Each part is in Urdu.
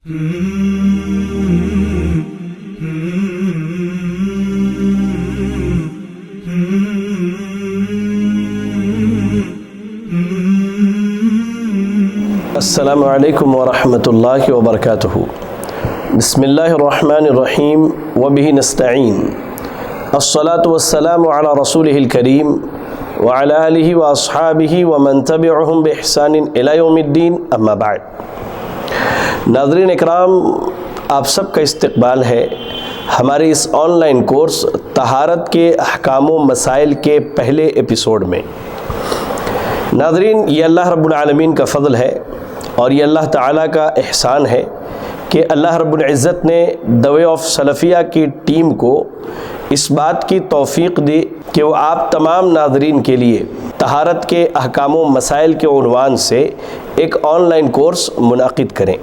السلام علیکم ورحمۃ اللہ وبرکاتہ۔ بسم اللہ الرحمن الرحیم وبہ نستعین، الصلاة والسلام علی رسولہ الکریم وعلی آلہ واصحابہ ومن تبعہم بإحسان الی یوم الدین، اما بعد۔ ناظرین اکرام، آپ سب کا استقبال ہے ہمارے اس آن لائن کورس طہارت کے احکام و مسائل کے پہلے ایپیسوڈ میں۔ ناظرین، یہ اللہ رب العالمین کا فضل ہے اور یہ اللہ تعالیٰ کا احسان ہے کہ اللہ رب العزت نے دا وے آف سلفیہ کی ٹیم کو اس بات کی توفیق دی کہ وہ آپ تمام ناظرین کے لیے طہارت کے احکام و مسائل کے عنوان سے ایک آن لائن کورس منعقد کریں،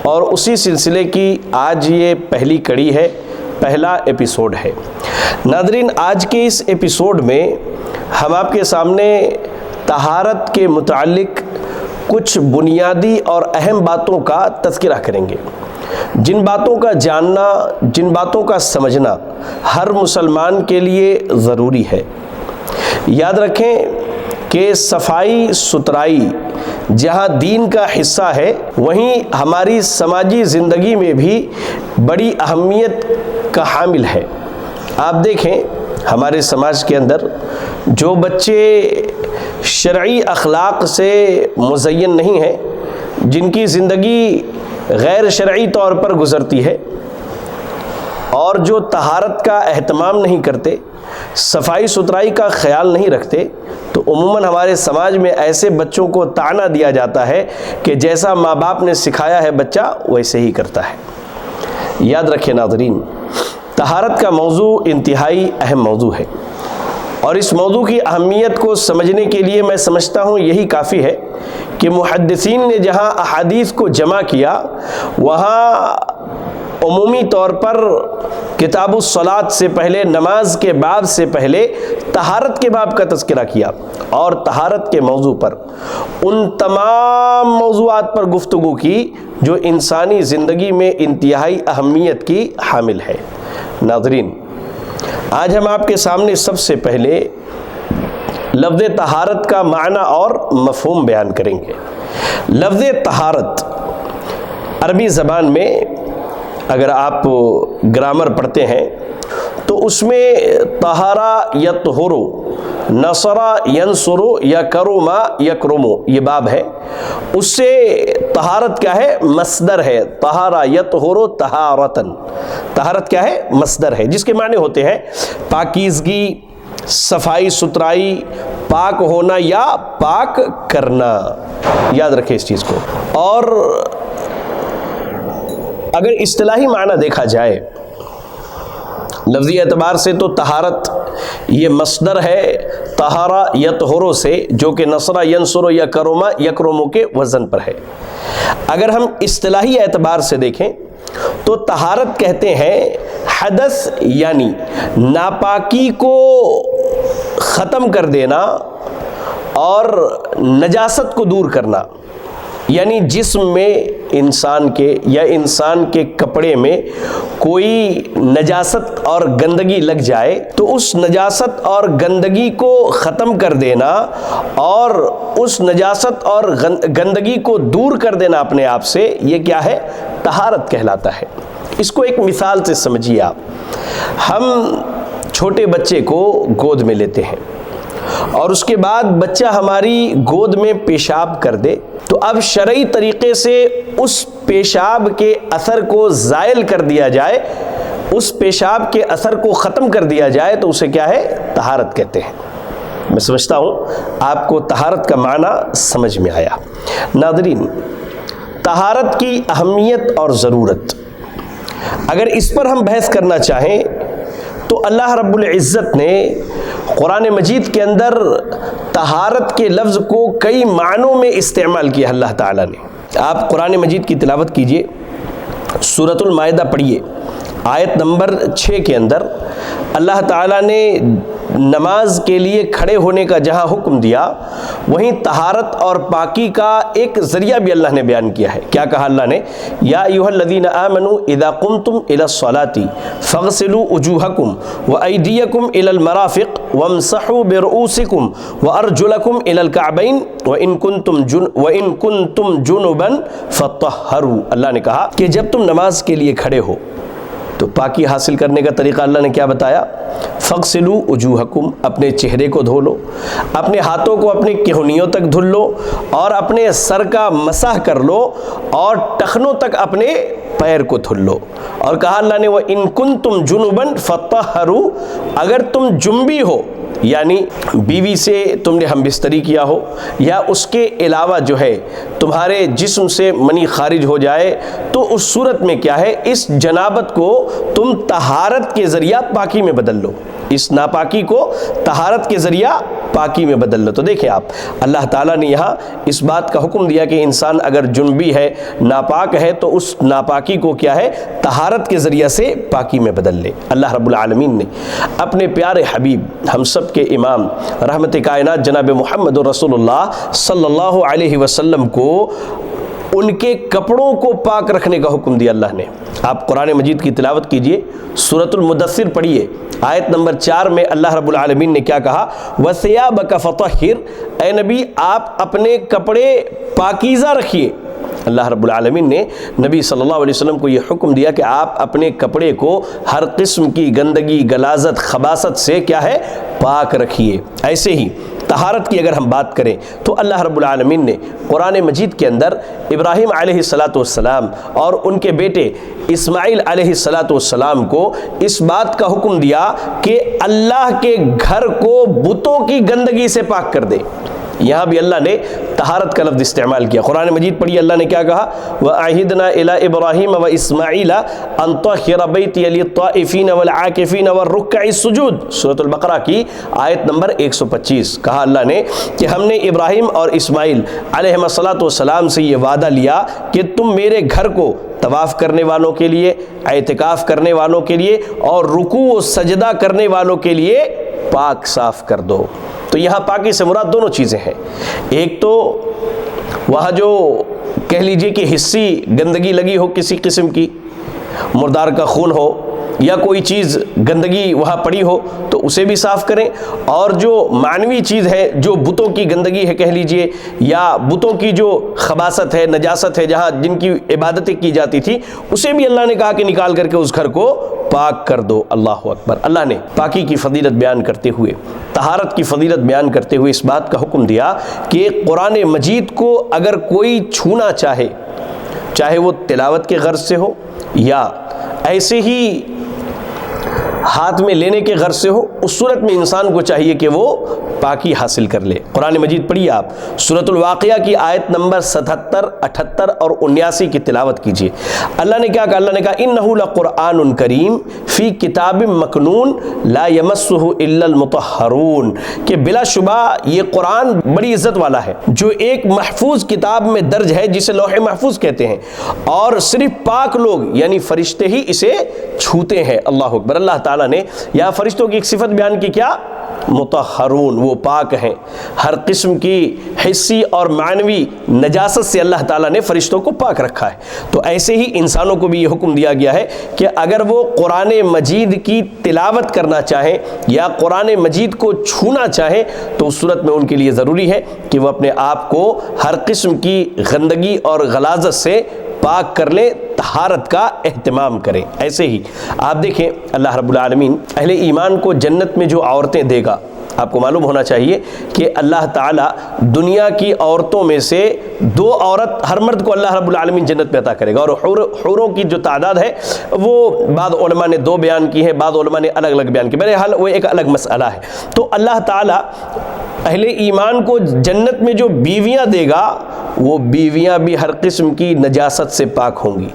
اور اسی سلسلے کی آج یہ پہلی کڑی ہے، پہلا ایپیسوڈ ہے۔ ناظرین، آج کے اس ایپیسوڈ میں ہم آپ کے سامنے طہارت کے متعلق کچھ بنیادی اور اہم باتوں کا تذکرہ کریں گے، جن باتوں کا جاننا، جن باتوں کا سمجھنا ہر مسلمان کے لیے ضروری ہے۔ یاد رکھیں کہ صفائی ستھرائی جہاں دین کا حصہ ہے، وہیں ہماری سماجی زندگی میں بھی بڑی اہمیت کا حامل ہے۔ آپ دیکھیں ہمارے سماج کے اندر جو بچے شرعی اخلاق سے مزین نہیں ہیں، جن کی زندگی غیر شرعی طور پر گزرتی ہے، اور جو طہارت کا اہتمام نہیں کرتے، صفائی ستھرائی کا خیال نہیں رکھتے، تو عموماً ہمارے سماج میں ایسے بچوں کو طعنہ دیا جاتا ہے کہ جیسا ماں باپ نے سکھایا ہے بچہ ویسے ہی کرتا ہے۔ یاد رکھیں ناظرین، طہارت کا موضوع انتہائی اہم موضوع ہے، اور اس موضوع کی اہمیت کو سمجھنے کے لیے میں سمجھتا ہوں یہی کافی ہے کہ محدثین نے جہاں احادیث کو جمع کیا، وہاں عمومی طور پر کتاب الصلاۃ سے پہلے، نماز کے باب سے پہلے طہارت کے باب کا تذکرہ کیا، اور طہارت کے موضوع پر ان تمام موضوعات پر گفتگو کی جو انسانی زندگی میں انتہائی اہمیت کی حامل ہے۔ ناظرین، آج ہم آپ کے سامنے سب سے پہلے لفظ طہارت کا معنی اور مفہوم بیان کریں گے۔ لفظ طہارت عربی زبان میں اگر آپ گرامر پڑھتے ہیں تو اس میں طہارا یطہر، نصرا ینصر، یکرم یکرم، یہ باب ہے۔ اس سے طہارت کیا ہے؟ مصدر ہے۔ طہارا یطہر طہارتن، طہارت کیا ہے؟ مصدر ہے، جس کے معنی ہوتے ہیں پاکیزگی، صفائی ستھرائی، پاک ہونا یا پاک کرنا۔ یاد رکھیں اس چیز کو۔ اور اگر اصطلاحی معنی دیکھا جائے لفظی اعتبار سے، تو طہارت یہ مصدر ہے طہارا یطہر سے، جو کہ نصرا ینصر یا کرما یکرم کے وزن پر ہے۔ اگر ہم اصطلاحی اعتبار سے دیکھیں تو طہارت کہتے ہیں حدث، یعنی ناپاکی کو ختم کر دینا اور نجاست کو دور کرنا، یعنی جسم میں انسان کے یا انسان کے کپڑے میں کوئی نجاست اور گندگی لگ جائے تو اس نجاست اور گندگی کو ختم کر دینا اور اس نجاست اور گندگی کو دور کر دینا اپنے آپ سے، یہ کیا ہے؟ طہارت کہلاتا ہے۔ اس کو ایک مثال سے سمجھیے آپ۔ ہم چھوٹے بچے کو گود میں لیتے ہیں، اور اس کے بعد بچہ ہماری گود میں پیشاب کر دے، تو اب شرعی طریقے سے اس پیشاب کے اثر کو زائل کر دیا جائے، اس پیشاب کے اثر کو ختم کر دیا جائے، تو اسے کیا ہے؟ طہارت کہتے ہیں۔ میں سمجھتا ہوں آپ کو طہارت کا معنی سمجھ میں آیا۔ ناظرین، طہارت کی اہمیت اور ضرورت، اگر اس پر ہم بحث کرنا چاہیں تو اللہ رب العزت نے قرآن مجید کے اندر طہارت کے لفظ کو کئی معنوں میں استعمال کیا اللہ تعالیٰ نے۔ آپ قرآن مجید کی تلاوت کیجئے، سورۃ المائدہ پڑھیے، آیت نمبر 6 کے اندر اللہ تعالیٰ نے نماز کے لیے کھڑے ہونے کا جہاں حکم دیا، وہیں طہارت اور پاکی کا ایک ذریعہ بھی اللہ نے بیان کیا ہے۔ کیا کہا اللہ نے؟ یا ایھا الذین آمنوا اذا قمتم الی الصلاۃ فاغسلوا وجوہکم وایدیکم الی المرافق وامسحوا برؤوسکم وارجلکم الی الکعبین وان کنتم جنبا فطہروا۔ اللہ نے کہا کہ جب تم نماز کے لیے کھڑے ہو تو پاکی حاصل کرنے کا طریقہ اللہ نے کیا بتایا؟ فغسلوا وجوہکم، اپنے چہرے کو دھو لو، اپنے ہاتھوں کو اپنے کہنیوں تک دھل لو، اور اپنے سر کا مسح کر لو، اور ٹخنوں تک اپنے پیر کو دھل لو۔ اور کہا اللہ نے وَإِن كُنتُمْ جُنُبًا فَطَّهَّرُوا، اگر تم جنبی ہو یعنی بیوی سے تم نے ہم بستری کیا ہو، یا اس کے علاوہ جو ہے تمہارے جسم سے منی خارج ہو جائے، تو اس صورت میں کیا ہے، اس جنابت کو تم طہارت کے ذریعہ پاکی میں بدل لو، اس ناپاکی کو طہارت کے ذریعہ پاکی میں بدل لو۔ تو دیکھیں آپ، اللہ تعالیٰ نے یہاں اس بات کا حکم دیا کہ انسان اگر جنبی ہے، ناپاک ہے، تو اس ناپاکی کو کیا ہے، طہارت کے ذریعہ سے پاکی میں بدل لے۔ اللہ رب العالمین نے اپنے پیارے حبیب، ہم سب کے امام، رحمت کائنات جناب محمد رسول اللہ صلی اللہ علیہ وسلم کو ان کے کپڑوں کو پاک رکھنے کا حکم دیا اللہ نے۔ آپ قرآن مجید کی تلاوت کیجئے، سورۃ المدثر پڑھیے، آیت نمبر 4 میں اللہ رب العالمین نے کیا کہا؟ وَثِيَابَكَ فَطَهِّرْ، اے نبی آپ اپنے کپڑے پاکیزہ رکھیے۔ اللہ رب العالمین نے نبی صلی اللہ علیہ وسلم کو یہ حکم دیا کہ آپ اپنے کپڑے کو ہر قسم کی گندگی، غلاظت، خباثت سے کیا ہے، پاک رکھیے۔ ایسے ہی طہارت کی اگر ہم بات کریں تو اللہ رب العالمین نے قرآن مجید کے اندر ابراہیم علیہ السلام اور ان کے بیٹے اسماعیل علیہ السلام کو اس بات کا حکم دیا کہ اللہ کے گھر کو بتوں کی گندگی سے پاک کر دے۔ یہاں بھی اللہ نے طہارت کا لفظ استعمال کیا۔ قرآن مجید پڑھیے، اللہ نے کیا کہا؟ وَأَعْهِدْنَا إِلَىٰ إِبْرَاهِيمَ وَإِسْمَاعِيلَ أَن طَهِّرَ بَيْتِيَ لِلطَّائِفِينَ وَالْعَاكِفِينَ وَالرُّكَّعِ السُّجُودِ، سورۃ البقرہ کی آیت نمبر 125۔ کہا اللہ نے کہ ہم نے ابراہیم اور اسماعیل علیہ السلام سے یہ وعدہ لیا کہ تم میرے گھر کو طواف کرنے والوں کے لیے، اعتکاف کرنے والوں کے لیے، اور رکوع و سجدہ کرنے والوں کے لیے پاک صاف کر دو۔ تو یہاں پاکی سے مراد دونوں چیزیں ہیں، ایک تو وہاں جو کہہ لیجئے کہ حصی گندگی لگی ہو کسی قسم کی، مردار کا خون ہو یا کوئی چیز گندگی وہاں پڑی ہو تو اسے بھی صاف کریں، اور جو معنوی چیز ہے، جو بتوں کی گندگی ہے کہہ لیجئے، یا بتوں کی جو خباثت ہے، نجاست ہے، جہاں جن کی عبادتیں کی جاتی تھی، اسے بھی اللہ نے کہا کہ نکال کر کے اس گھر کو پاک کر دو۔ اللہ اکبر۔ اللہ نے پاکی کی فضیلت بیان کرتے ہوئے، طہارت کی فضیلت بیان کرتے ہوئے اس بات کا حکم دیا کہ قرآن مجید کو اگر کوئی چھونا چاہے وہ تلاوت کے غرض سے ہو یا ایسے ہی ہاتھ میں لینے کے غرض سے ہو، اس صورت میں انسان کو چاہیے کہ وہ پاکی حاصل کر لے۔ قرآن مجید پڑھیے آپ، سورۃ الواقعہ کی آیت نمبر 77، 78 اور 79 کی تلاوت کیجیے۔ اللہ نے کیا کہا؟ اللہ نے کہا اِنَّهُ لَقُرْآنٌ کریم فی کتاب مکنون لا یمسہ الا المطہرون، کہ بلا شبہ یہ قرآن بڑی عزت والا ہے جو ایک محفوظ کتاب میں درج ہے جسے لوح محفوظ کہتے ہیں، اور صرف پاک لوگ یعنی فرشتے ہی اسے چھوتے ہیں۔ اللہ اکبر۔ اللہ تعالیٰ نے یہاں فرشتوں کی ایک صفت بیان کی، کیا؟ مطہرون، وہ پاک ہیں، ہر قسم کی حسی اور معنوی نجاست سے اللہ تعالیٰ نے فرشتوں کو پاک رکھا ہے۔ تو ایسے ہی انسانوں کو بھی یہ حکم دیا گیا ہے کہ اگر وہ قرآن مجید کی تلاوت کرنا چاہیں یا قرآن مجید کو چھونا چاہیں تو اس صورت میں ان کے لیے ضروری ہے کہ وہ اپنے آپ کو ہر قسم کی گندگی اور غلاظت سے پاک کر لیں، طہارت کا اہتمام کریں۔ ایسے ہی آپ دیکھیں اللہ رب العالمین اہل ایمان کو جنت میں جو عورتیں دے گا، آپ کو معلوم ہونا چاہیے کہ اللہ تعالیٰ دنیا کی عورتوں میں سے 2 عورت ہر مرد کو اللہ رب العالمین جنت میں عطا کرے گا، اور حوروں کی جو تعداد ہے وہ بعض علماء نے 2 بیان کی ہے، بعض علماء نے الگ الگ بیان کی، بہرحال وہ ایک الگ مسئلہ ہے۔ تو اللہ تعالیٰ اہل ایمان کو جنت میں جو بیویاں دے گا وہ بیویاں بھی ہر قسم کی نجاست سے پاک ہوں گی،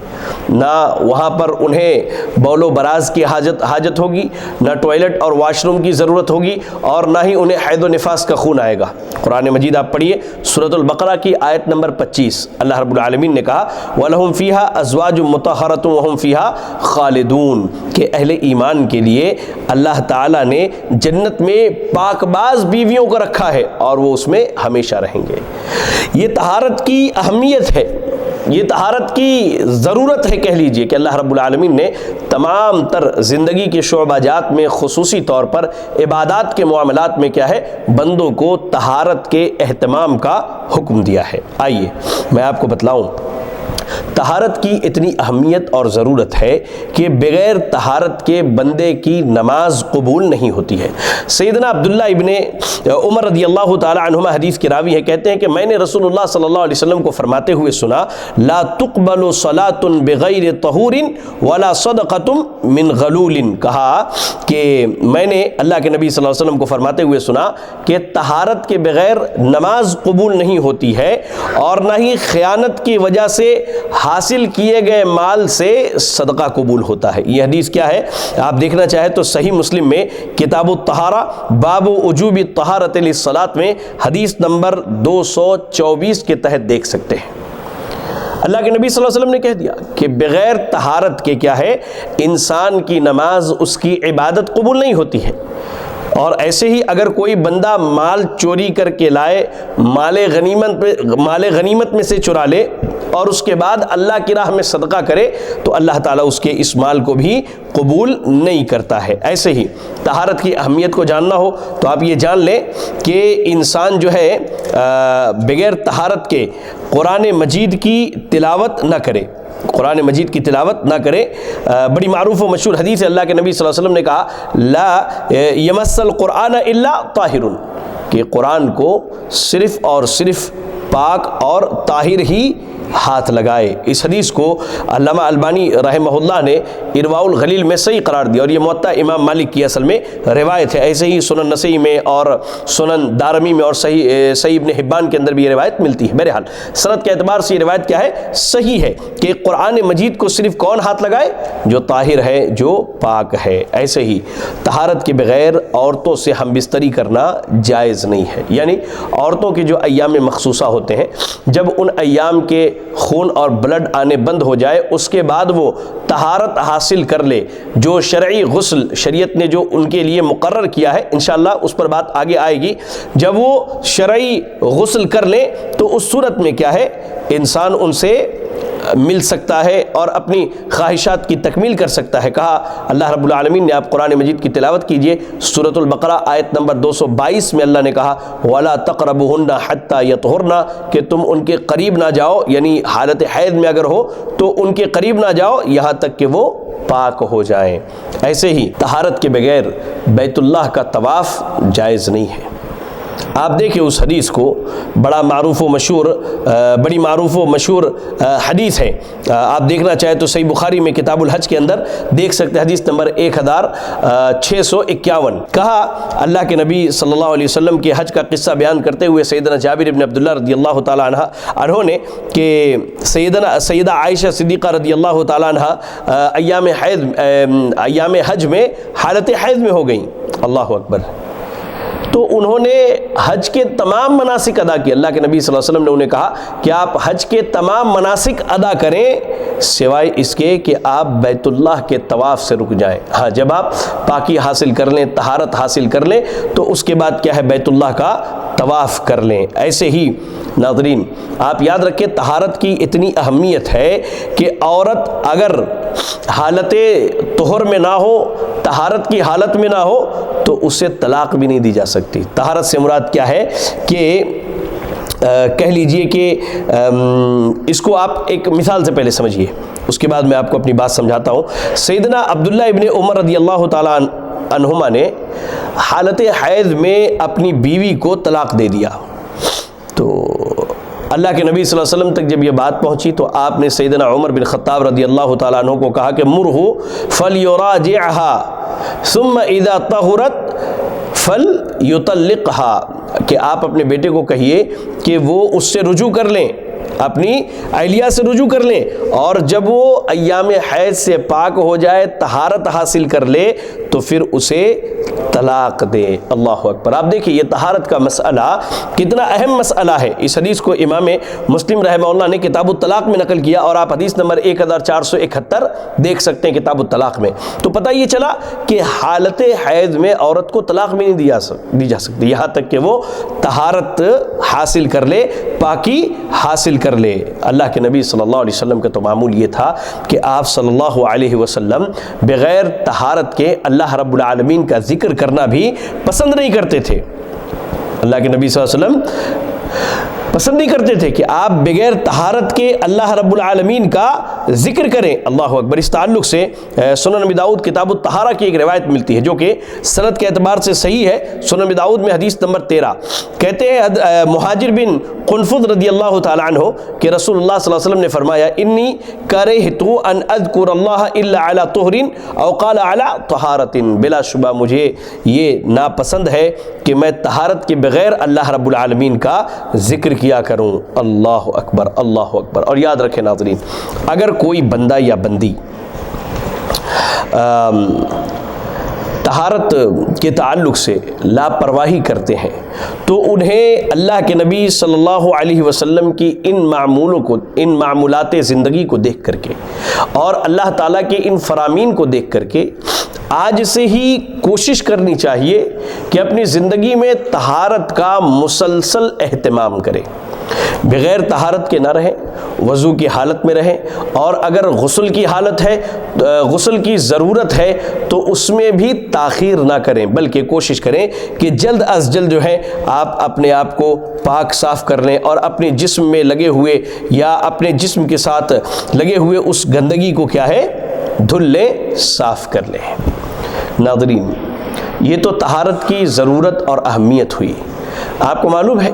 نہ وہاں پر انہیں بول و براز کی حاجت ہوگی، نہ ٹوائلٹ اور واش روم کی ضرورت ہوگی، اور نہ ہی انہیں حید و نفاس کا خون آئے گا۔ قرآن مجید آپ پڑھیے سورۃ البقرہ کی آیت نمبر 25، اللہ رب العالمین نے کہا وَلَهُمْ فِيهَا أَزْوَاجٌ مُطَهَّرَةٌ وَهُمْ فِيهَا خَالِدُونَ، کہ اہل ایمان کے لیے اللہ تعالیٰ نے جنت میں پاک باز بیویوں کو رکھا ہے اور وہ اس میں ہمیشہ رہیں گے۔ یہ طہارت کی اہمیت ہے، یہ طہارت کی ضرورت ہے، کہہ لیجئے کہ اللہ رب العالمین نے تمام تر زندگی کے شعبہ جات میں خصوصی طور پر عبادات کے معاملات میں کیا ہے، بندوں کو طہارت کے اہتمام کا حکم دیا ہے۔ آئیے میں آپ کو بتلاؤں، طہارت کی اتنی اہمیت اور ضرورت ہے کہ بغیر طہارت کے بندے کی نماز قبول نہیں ہوتی ہے۔ سیدنا عبداللہ ابن عمر رضی اللہ تعالی عنہما حدیث کے راوی ہیں، کہتے ہیں کہ میں نے رسول اللہ صلی اللہ علیہ وسلم کو فرماتے ہوئے سنا لا تقبل صلاة بغیر طہور ولا صدقۃ من غلول، کہا کہ میں نے اللہ کے نبی صلی اللہ علیہ وسلم کو فرماتے ہوئے سنا کہ طہارت کے بغیر نماز قبول نہیں ہوتی ہے، اور نہ ہی خیانت کی وجہ سے حاصل کیے گئے مال سے صدقہ قبول ہوتا ہے۔ یہ حدیث کیا ہے، آپ دیکھنا چاہیں تو صحیح مسلم میں کتاب الطہارہ باب وجوب الطہارۃ للصلاۃ میں حدیث نمبر 224 کے تحت دیکھ سکتے ہیں۔ اللہ کے نبی صلی اللہ علیہ وسلم نے کہہ دیا کہ بغیر طہارت کے کیا ہے، انسان کی نماز، اس کی عبادت قبول نہیں ہوتی ہے۔ اور ایسے ہی اگر کوئی بندہ مال چوری کر کے لائے، مال غنیمت میں سے چرا لے اور اس کے بعد اللہ کی راہ میں صدقہ کرے تو اللہ تعالیٰ اس کے اس مال کو بھی قبول نہیں کرتا ہے۔ ایسے ہی طہارت کی اہمیت کو جاننا ہو تو آپ یہ جان لیں کہ انسان جو ہے بغیر طہارت کے قرآن مجید کی تلاوت نہ کرے، قرآن مجید کی تلاوت نہ کرے۔ بڑی معروف و مشہور حدیث ہے، اللہ کے نبی صلی اللہ علیہ وسلم نے کہا لا یمس القرآن الا طاہر، کہ قرآن کو صرف اور صرف پاک اور طاہر ہی ہاتھ لگائے۔ اس حدیث کو علامہ البانی رحمہ اللہ نے ارواء الغلیل میں صحیح قرار دیا، اور یہ موطا امام مالک کی اصل میں روایت ہے۔ ایسے ہی سنن نسائی میں اور سنن دارمی میں اور صحیح ابن حبان کے اندر بھی یہ روایت ملتی ہے۔ بہرحال سند کے اعتبار سے یہ روایت کیا ہے، صحیح ہے کہ قرآن مجید کو صرف کون ہاتھ لگائے، جو طاہر ہے، جو پاک ہے۔ ایسے ہی طہارت کے بغیر عورتوں سے ہم بستری کرنا جائز نہیں ہے، یعنی عورتوں کے جو ایام مخصوصہ ہوتے ہیں، جب ان ایام کے خون اور بلڈ آنے بند ہو جائے، اس کے بعد وہ طہارت حاصل کر لے، جو شرعی غسل شریعت نے جو ان کے لیے مقرر کیا ہے، انشاءاللہ اس پر بات آگے آئے گی، جب وہ شرعی غسل کر لیں تو اس صورت میں کیا ہے، انسان ان سے مل سکتا ہے اور اپنی خواہشات کی تکمیل کر سکتا ہے۔ کہا اللہ رب العالمین نے، آپ قرآن مجید کی تلاوت کیجئے سورۃ البقرہ آیت نمبر 222 میں اللہ نے کہا وَلَا تَقْرَبُهُنَّ حَتَّى يَطْهُرْنَ، کہ تم ان کے قریب نہ جاؤ، یعنی حالت حیض میں اگر ہو تو ان کے قریب نہ جاؤ یہاں تک کہ وہ پاک ہو جائیں۔ ایسے ہی طہارت کے بغیر بیت اللہ کا طواف جائز نہیں ہے۔ آپ دیکھیں اس حدیث کو، بڑی معروف و مشہور حدیث ہے، آپ دیکھنا چاہیں تو صحیح بخاری میں کتاب الحج کے اندر دیکھ سکتے ہیں، حدیث نمبر 1651۔ کہا اللہ کے نبی صلی اللہ علیہ وسلم کے حج کا قصہ بیان کرتے ہوئے سیدنا جابر بن عبداللہ رضی اللہ تعالیٰ عنہ نے کہ سیدہ عائشہ صدیقہ رضی اللہ تعالیٰ عنہ ایام حج میں حالت حیض میں ہو گئیں۔ اللہ اکبر۔ تو انہوں نے حج کے تمام مناسک ادا کیے۔ اللہ کے نبی صلی اللہ علیہ وسلم نے انہیں کہا کہ آپ حج کے تمام مناسک ادا کریں سوائے اس کے کہ آپ بیت اللہ کے طواف سے رک جائیں۔ ہاں، جب آپ پاکی حاصل کر لیں، طہارت حاصل کر لیں تو اس کے بعد کیا ہے، بیت اللہ کا طواف کر لیں۔ ایسے ہی ناظرین آپ یاد رکھیں، طہارت کی اتنی اہمیت ہے کہ عورت اگر حالت طہر میں نہ ہو، طہارت کی حالت میں نہ ہو تو اسے طلاق بھی نہیں دی جا سکتی۔ طہارت سے مراد کیا ہے کہ کہہ لیجئے کہ اس کو آپ ایک مثال سے پہلے سمجھیے، اس کے بعد میں آپ کو اپنی بات سمجھاتا ہوں۔ سیدنا عبداللہ ابن عمر رضی اللہ تعالیٰ عنہما نے حالت حیض میں اپنی بیوی کو طلاق دے دیا، تو اللہ کے نبی صلی اللہ علیہ وسلم تک جب یہ بات پہنچی تو آپ نے سیدنا عمر بن خطاب رضی اللہ تعالیٰ عنہ کو کہا کہ مرہ فلیراجعها ثم اذا طہرت فلیطلقها، کہ آپ اپنے بیٹے کو کہیے کہ وہ اس سے رجوع کر لیں، اپنی اہلیہ سے رجوع کر لیں، اور جب وہ ایام حیض سے پاک ہو جائے، طہارت حاصل کر لے، تو پھر اسے طلاق دے۔ اللہ اکبر۔ آپ دیکھیں یہ طہارت کا مسئلہ کتنا اہم مسئلہ ہے۔ اس حدیث کو امام مسلم رحمہ اللہ نے کتاب الطلاق میں نقل کیا، اور آپ حدیث نمبر 1471 دیکھ سکتے ہیں کتاب الطلاق میں۔ تو پتہ یہ چلا کہ حالت حیض میں عورت کو طلاق بھی نہیں دی جا سکتی، یہاں تک کہ وہ طہارت حاصل کر لے، پاکی حاصل کر لے۔ اللہ کے نبی صلی اللہ علیہ وسلم کا تو معمول یہ تھا کہ آپ صلی اللہ علیہ وسلم بغیر طہارت کے اللہ رب العالمین کا ذکر کرنا بھی پسند نہیں کرتے تھے۔ اللہ کے نبی صلی اللہ علیہ وسلم پسند نہیں کرتے تھے کہ آپ بغیر طہارت کے اللہ رب العالمین کا ذکر کریں۔ اللہ اکبر۔ اس تعلق سے سنن ابی داؤد کتاب الطہارہ کی ایک روایت ملتی ہے جو کہ سند کے اعتبار سے صحیح ہے۔ سنن ابی داؤد میں حدیث نمبر 13 کہتے ہیں مہاجر بن قنفذ رضی اللہ تعالی عنہ کہ رسول اللہ صلی اللہ علیہ وسلم نے فرمایا انی کرہت ان اذکر اللہ الا علی طہر او قال علی طہارت، بلا شبہ مجھے یہ ناپسند ہے کہ میں طہارت کے بغیر اللہ رب العالمین کا ذکر کیا کروں۔ اللہ اکبر، اللہ اکبر۔ اور یاد رکھیں ناظرین، اگر کوئی بندہ یا بندی طہارت کے تعلق سے لاپرواہی کرتے ہیں تو انہیں اللہ کے نبی صلی اللہ علیہ وسلم کی ان معمولات زندگی کو دیکھ کر کے اور اللہ تعالیٰ کے ان فرامین کو دیکھ کر کے آج سے ہی کوشش کرنی چاہیے کہ اپنی زندگی میں طہارت کا مسلسل اہتمام کریں، بغیر طہارت کے نہ رہیں، وضو کی حالت میں رہیں، اور اگر غسل کی حالت ہے، غسل کی ضرورت ہے تو اس میں بھی تاخیر نہ کریں، بلکہ کوشش کریں کہ جلد از جلد جو ہے آپ اپنے آپ کو پاک صاف کر لیں اور اپنے جسم میں لگے ہوئے یا اپنے جسم کے ساتھ لگے ہوئے اس گندگی کو کیا ہے دھل لیں، صاف کر لیں۔ ناظرین، یہ تو طہارت کی ضرورت اور اہمیت ہوئی۔ آپ کو معلوم ہے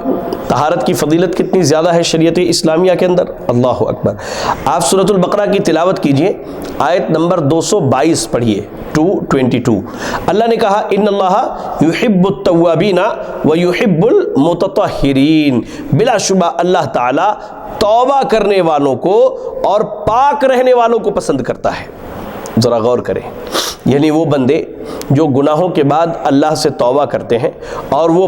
طہارت کی فضیلت کتنی زیادہ ہے شریعت اسلامیہ کے اندر۔ اللہ اکبر۔ آپ سورۃ البقرہ کی تلاوت کیجئے، آیت نمبر 222 پڑھیے، 222۔ اللہ نے کہا ان اللہ یحب التوابین ویحب المتطہرین، بلا شبہ اللہ تعالی توبہ کرنے والوں کو اور پاک رہنے والوں کو پسند کرتا ہے۔ ذرا غور کریں، یعنی وہ بندے جو گناہوں کے بعد اللہ سے توبہ کرتے ہیں، اور وہ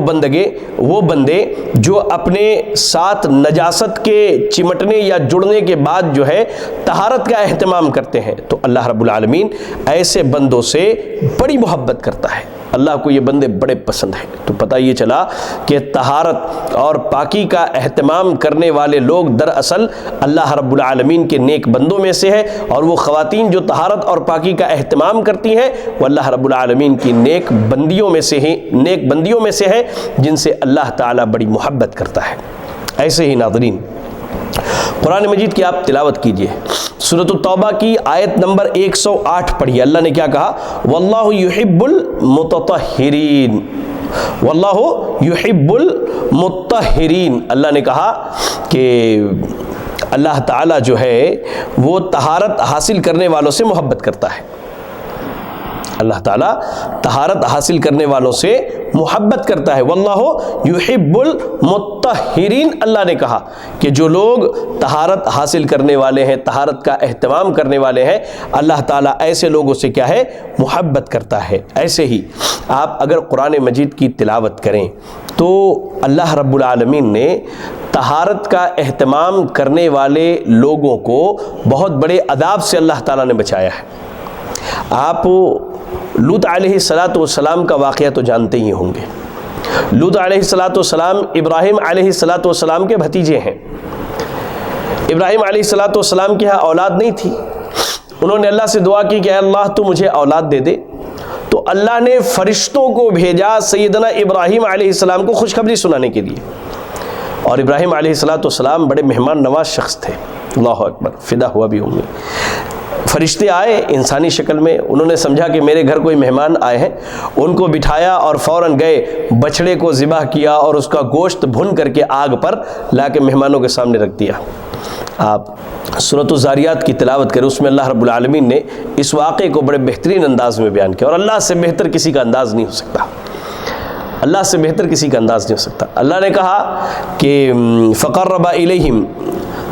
بندے جو اپنے ساتھ نجاست کے چمٹنے یا جڑنے کے بعد جو ہے طہارت کا اہتمام کرتے ہیں، تو اللہ رب العالمین ایسے بندوں سے بڑی محبت کرتا ہے۔ اللہ کو یہ بندے بڑے پسند ہیں۔ تو پتہ یہ چلا کہ طہارت اور پاکی کا اہتمام کرنے والے لوگ دراصل اللہ رب العالمین کے نیک بندوں میں سے ہے، اور وہ خواتین جو طہارت اور پاکی کا اہتمام کرتی ہیں وہ اللہ رب العالمین کی نیک بندیوں میں سے ہے جن سے اللہ تعالیٰ بڑی محبت کرتا ہے۔ ایسے ہی ناظرین، قرآن مجید کی آپ تلاوت کیجئے، سورۃ التوبہ کی آیت نمبر 108 پڑھیے۔ اللہ نے کیا کہا؟ واللہ یحب المتطہرین، واللہ یحب المتطہرین۔ اللہ نے کہا کہ اللہ تعالیٰ جو ہے وہ طہارت حاصل کرنے والوں سے محبت کرتا ہے۔ اللہ تعالیٰ طہارت حاصل کرنے والوں سے محبت کرتا ہے۔ واللہ یحب المتطہرین، اللہ نے کہا کہ جو لوگ طہارت حاصل کرنے والے ہیں، طہارت کا اہتمام کرنے والے ہیں، اللہ تعالیٰ ایسے لوگوں سے کیا ہے محبت کرتا ہے۔ ایسے ہی آپ اگر قرآن مجید کی تلاوت کریں تو اللہ رب العالمین نے طہارت کا اہتمام کرنے والے لوگوں کو بہت بڑے عذاب سے اللہ تعالیٰ نے بچایا ہے۔ آپ لوط علیہ السلام کا واقعہ تو جانتے ہی ہوں گے۔ لوط علیہ السلام ابراہیم علیہ السلام کے بھتیجے ہیں۔ ابراہیم علیہ السلام کے ہاں اولاد نہیں تھی، انہوں نے اللہ سے دعا کی کہ اے اللہ تو مجھے اولاد دے دے، تو اللہ نے فرشتوں کو بھیجا سیدنا ابراہیم علیہ السلام کو خوشخبری سنانے کے لیے، اور ابراہیم علیہ السلام بڑے مہمان نواز شخص تھے۔ اللہ اکبر، فدا ہوا بھی ہوں گے۔ فرشتے آئے انسانی شکل میں، انہوں نے سمجھا کہ میرے گھر کوئی مہمان آئے ہیں، ان کو بٹھایا اور فوراً گئے بچڑے کو ذبح کیا اور اس کا گوشت بھن کر کے آگ پر لا کے مہمانوں کے سامنے رکھ دیا۔ آپ سورۃ الذاریات کی تلاوت کریں، اس میں اللہ رب العالمین نے اس واقعے کو بڑے بہترین انداز میں بیان کیا، اور اللہ سے بہتر کسی کا انداز نہیں ہو سکتا، اللہ سے بہتر کسی کا انداز نہیں ہو سکتا۔ اللہ نے کہا کہ فقرب الیہم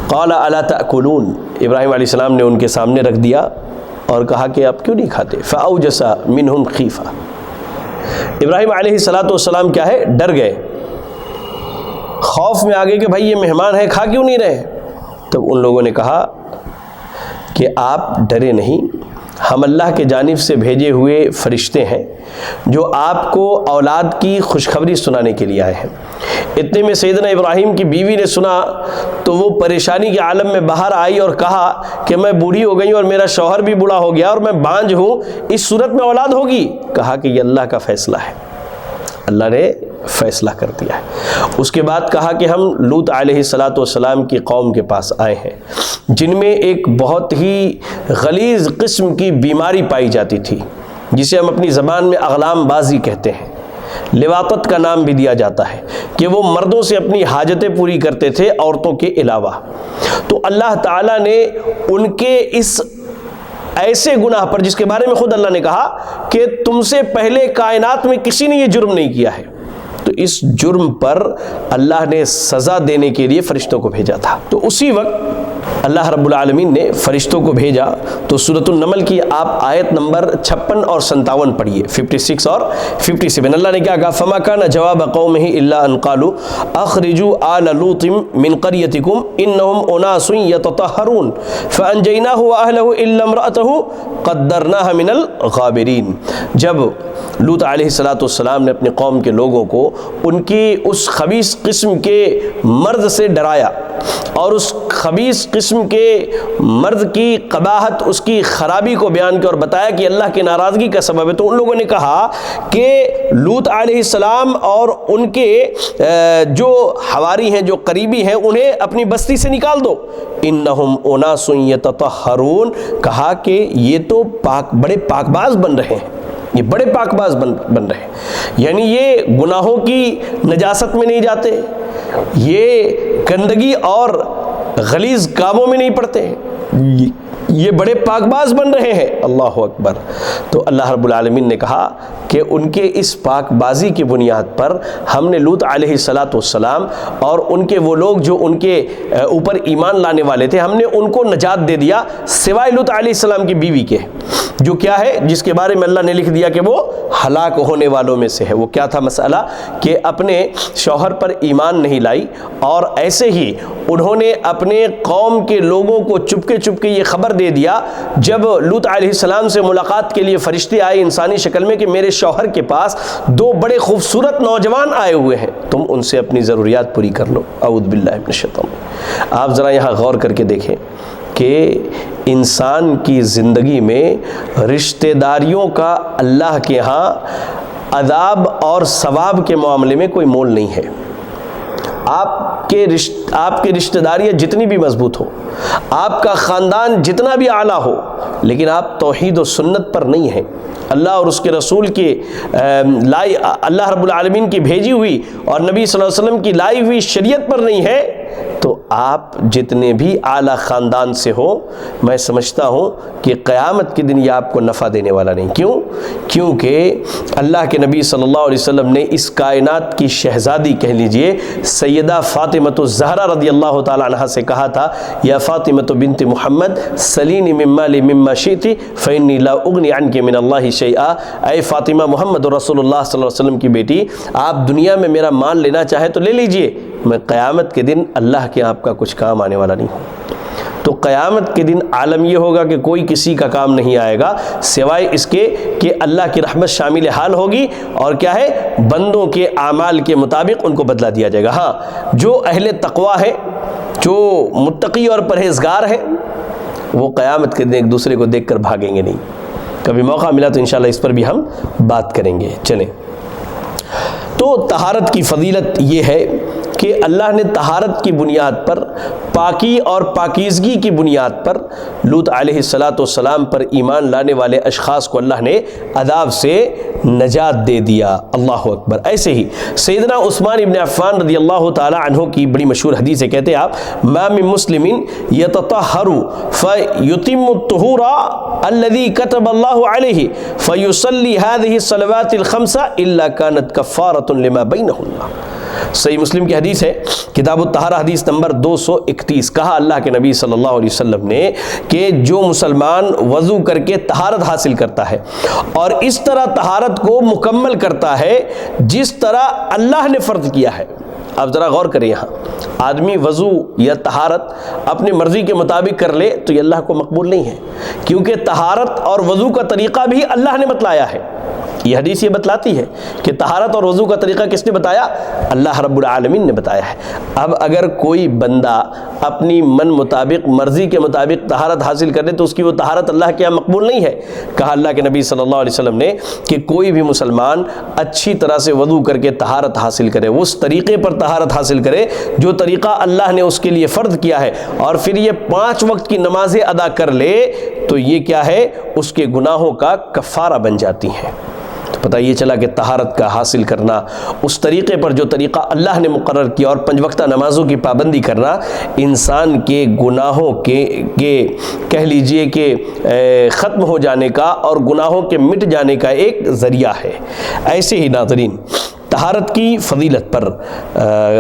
قال الا تأکلون، ابراہیم علیہ السلام نے ان کے سامنے رکھ دیا اور کہا کہ آپ کیوں نہیں کھاتے؟ فاوجس منہم خیفہ، ابراہیم علیہ السلام کیا ہے، ڈر گئے، خوف میں آگے کہ بھائی یہ مہمان ہے، کھا کیوں نہیں رہے؟ تب ان لوگوں نے کہا کہ آپ ڈرے نہیں، ہم اللہ کے جانب سے بھیجے ہوئے فرشتے ہیں جو آپ کو اولاد کی خوشخبری سنانے کے لیے آئے ہیں۔ اتنے میں سیدنا ابراہیم کی بیوی نے سنا تو وہ پریشانی کے عالم میں باہر آئی اور کہا کہ میں بوڑھی ہو گئی اور میرا شوہر بھی بوڑھا ہو گیا اور میں بانجھ ہوں، اس صورت میں اولاد ہوگی؟ کہا کہ یہ اللہ کا فیصلہ ہے، اللہ نے فیصلہ کر دیا ہے۔ اس کے بعد کہا کہ ہم لوط علیہ السلام کی قوم کے پاس آئے ہیں جن میں ایک بہت ہی غلیظ قسم کی بیماری پائی جاتی تھی جسے ہم اپنی زبان میں اغلام بازی کہتے ہیں، لواطت کا نام بھی دیا جاتا ہے، کہ وہ مردوں سے اپنی حاجتیں پوری کرتے تھے عورتوں کے علاوہ۔ تو اللہ تعالیٰ نے ان کے اس ایسے گناہ پر، جس کے بارے میں خود اللہ نے کہا کہ تم سے پہلے کائنات میں کسی نے یہ جرم نہیں کیا ہے، تو اس جرم پر اللہ نے سزا دینے کے لیے فرشتوں کو بھیجا تھا۔ تو اسی وقت اللہ رب العالمین نے فرشتوں کو بھیجا۔ تو سورۃ النمل کی آپ آیت نمبر 56 اور 57 پڑھیے، 56 اور 57۔ اللہ نے کیا کہا؟ فما کان جواب قومہ الا ان قالوا اخرجوا آل لوط من قریتکم انہم اناس یتطہرون فانجیناہ واہلہ الا امرأتہ قدرناہ من الغابرین۔ جب لوط علیہ السلام نے اپنے قوم کے لوگوں کو ان کی اس خبیث قسم کے مرد سے ڈرایا اور اس خبیث قسم کے مرد کی قباحت، اس کی خرابی کو بیان کیا اور بتایا کہ اللہ کی ناراضگی کا سبب ہے، تو ان لوگوں نے کہا کہ لوط علیہ السلام اور ان کے جو حواری ہیں، جو قریبی ہیں، انہیں اپنی بستی سے نکال دو۔ انہم اناس یتطہرون، کہا کہ یہ تو بڑے پاک باز بن رہے ہیں، یہ بڑے پاک باز بن رہے ہیں، یعنی یہ گناہوں کی نجاست میں نہیں جاتے، یہ گندگی اور غلیظ کاموں میں نہیں پڑتے، یہ بڑے پاک باز بن رہے ہیں۔ اللہ اکبر۔ تو اللہ رب العالمین نے کہا کہ ان کے اس پاک بازی کی بنیاد پر ہم نے لوط علیہ السلام اور ان کے وہ لوگ جو ان کے اوپر ایمان لانے والے تھے، ہم نے ان کو نجات دے دیا سوائے لوط علیہ السلام کی بیوی کے، جو کیا ہے، جس کے بارے میں اللہ نے لکھ دیا کہ وہ ہلاک ہونے والوں میں سے ہے۔ وہ کیا تھا مسئلہ؟ کہ اپنے شوہر پر ایمان نہیں لائی، اور ایسے ہی انہوں نے اپنے قوم کے لوگوں کو چپکے چپکے یہ خبر دے دیا جب لوط علیہ السلام سے ملاقات کے لیے فرشتے آئے انسانی شکل میں کہ میرے شوہر کے پاس دو بڑے خوبصورت نوجوان آئے ہوئے ہیں، تم ان سے اپنی ضروریات پوری کر لو۔ اعوذ باللہ من الشیطان۔ آپ ذرا یہاں غور کر کے دیکھیں کہ انسان کی زندگی میں رشتہ داریوں کا اللہ کے ہاں عذاب اور ثواب کے معاملے میں کوئی مول نہیں ہے۔ آپ کے رشتہ داریاں جتنی بھی مضبوط ہو، آپ کا خاندان جتنا بھی اعلیٰ ہو، لیکن آپ توحید و سنت پر نہیں ہیں، اللہ اور اس کے رسول کی اللہ رب العالمین کی بھیجی ہوئی اور نبی صلی اللہ علیہ وسلم کی لائی ہوئی شریعت پر نہیں ہے، تو آپ جتنے بھی اعلیٰ خاندان سے ہو، میں سمجھتا ہوں کہ قیامت کے دن یہ آپ کو نفع دینے والا نہیں۔ کیونکہ اللہ کے نبی صلی اللہ علیہ وسلم نے اس کائنات کی شہزادی کہہ لیجئے سیدہ فاطمۃ الزہرا رضی اللہ تعالی عنہا سے کہا تھا، یا فاطمۃ بنت محمد سلینی من مالی مما شئتی فانی لا اغنی عنک من اللہ شیئا۔ اے فاطمہ، محمد رسول اللہ صلی اللہ علیہ وسلم کی بیٹی، آپ دنیا میں میرا مال لینا چاہے تو لے لیجئے، میں قیامت کے دن اللہ کے آپ کا کچھ کام آنے والا نہیں ہوں۔ تو قیامت کے دن عالم یہ ہوگا کہ کوئی کسی کا کام نہیں آئے گا سوائے اس کے کہ اللہ کی رحمت شامل حال ہوگی، اور کیا ہے، بندوں کے اعمال کے مطابق ان کو بدلہ دیا جائے گا۔ ہاں، جو اہل تقویٰ ہے، جو متقی اور پرہیزگار ہے، وہ قیامت کے دن ایک دوسرے کو دیکھ کر بھاگیں گے نہیں۔ کبھی موقع ملا تو انشاءاللہ اس پر بھی ہم بات کریں گے۔ چلیں، تو طہارت کی فضیلت یہ ہے کہ اللہ نے طہارت کی بنیاد پر، پاکی اور پاکیزگی کی بنیاد پر لوط علیہ السلام پر ایمان لانے والے اشخاص کو اللہ نے عذاب سے نجات دے دیا۔ اللہ اکبر۔ ایسے ہی سیدنا عثمان ابن عفان رضی اللہ تعالی عنہ کی بڑی مشہور حدیث ہے، کہتے ہیں آپ، ما من مسلم یتطہر فیتم الطہور الذی کتب اللہ علیہ فیصلی هذه الصلوات الخمس الا كانت کفارۃ لما بینہن۔ صحیح مسلم کی حدیث ہے، کتاب الطہارہ حدیث نمبر 231، کہا اللہ کے نبی صلی اللہ علیہ وسلم نے کہ جو مسلمان وضو کر کے طہارت حاصل کرتا ہے اور اس طرح طہارت کو مکمل کرتا ہے جس طرح اللہ نے فرض کیا ہے. آپ ذرا غور کریں، یہاں آدمی وضو یا طہارت اپنی مرضی کے مطابق کر لے تو یہ اللہ کو مقبول نہیں ہے، کیونکہ طہارت اور وضو کا طریقہ بھی اللہ نے بتلایا ہے. یہ حدیث یہ بتلاتی ہے کہ طہارت اور وضو کا طریقہ کس نے بتایا؟ اللہ رب العالمین نے بتایا ہے. اب اگر کوئی بندہ اپنی من مطابق مرضی کے مطابق طہارت حاصل کرے تو اس کی وہ طہارت اللہ کے یہاں مقبول نہیں ہے. کہا اللہ کے نبی صلی اللہ علیہ وسلم نے کہ کوئی بھی مسلمان اچھی طرح سے وضو کر کے طہارت حاصل کرے، اس طریقے پر طہارت حاصل کرے جو طریقہ اللہ نے اس کے لیے فرض کیا ہے، اور پھر یہ 5 وقت کی نمازیں ادا کر لے تو یہ کیا ہے؟ اس کے گناہوں کا کفارہ بن جاتی ہیں. پتہ یہ چلا کہ طہارت کا حاصل کرنا اس طریقے پر جو طریقہ اللہ نے مقرر کیا اور 5 وقتہ نمازوں کی پابندی کرنا انسان کے گناہوں کے کہہ لیجئے کہ ختم ہو جانے کا اور گناہوں کے مٹ جانے کا ایک ذریعہ ہے. ایسے ہی ناظرین طہارت کی فضیلت پر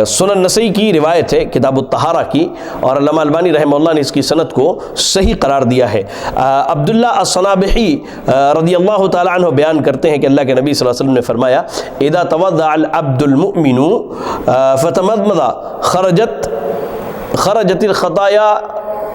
سنن نسائی کی روایت ہے کتاب الطہارہ کی، اور علامہ البانی رحمہ اللہ نے اس کی سند کو صحیح قرار دیا ہے. عبداللہ الصنابحی رضی اللہ تعالی عنہ بیان کرتے ہیں کہ اللہ کے نبی صلی اللہ علیہ وسلم نے فرمایا اذا توضأ العبد المؤمن فتمضمض خرجت الخطایا